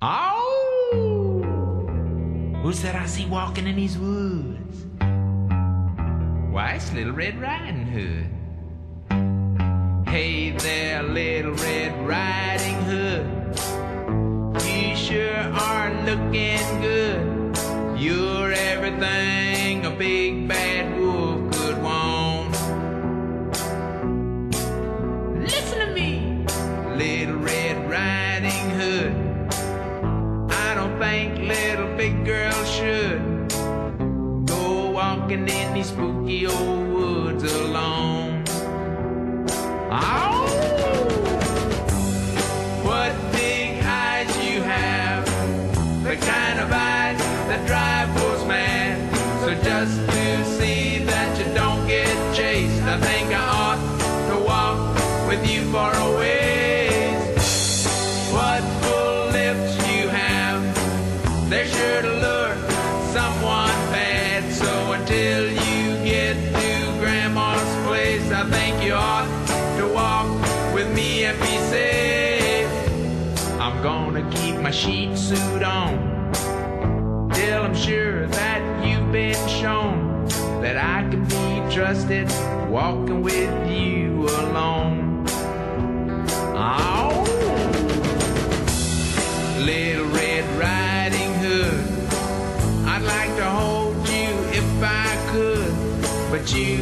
Oh, who's that I see walking in these woods? Why, it's Little Red Riding Hood. Hey there, Little Red Riding Hood, you sure are looking good. You're everything a big bad wolf could want. Listen to me, Little Red Riding Hood, I don't think little big girls should go walking in these spooky old woods alone. Oh, what big eyes you have, the kind of eyes that drive wolves mad. So just to see that you don't get chased, I think I ought to walk with you for a ways. What full lips you have, they're sure to lure someone bad. So until you get to Grandma's place, I think you ought to walk with me and be safe. I'm gonna keep my sheep suit on till I'm sure that you've been shown that I can be trusted walking with you alone. Oh, Little Red Riding Hood, I'd like to hold you if I could, but you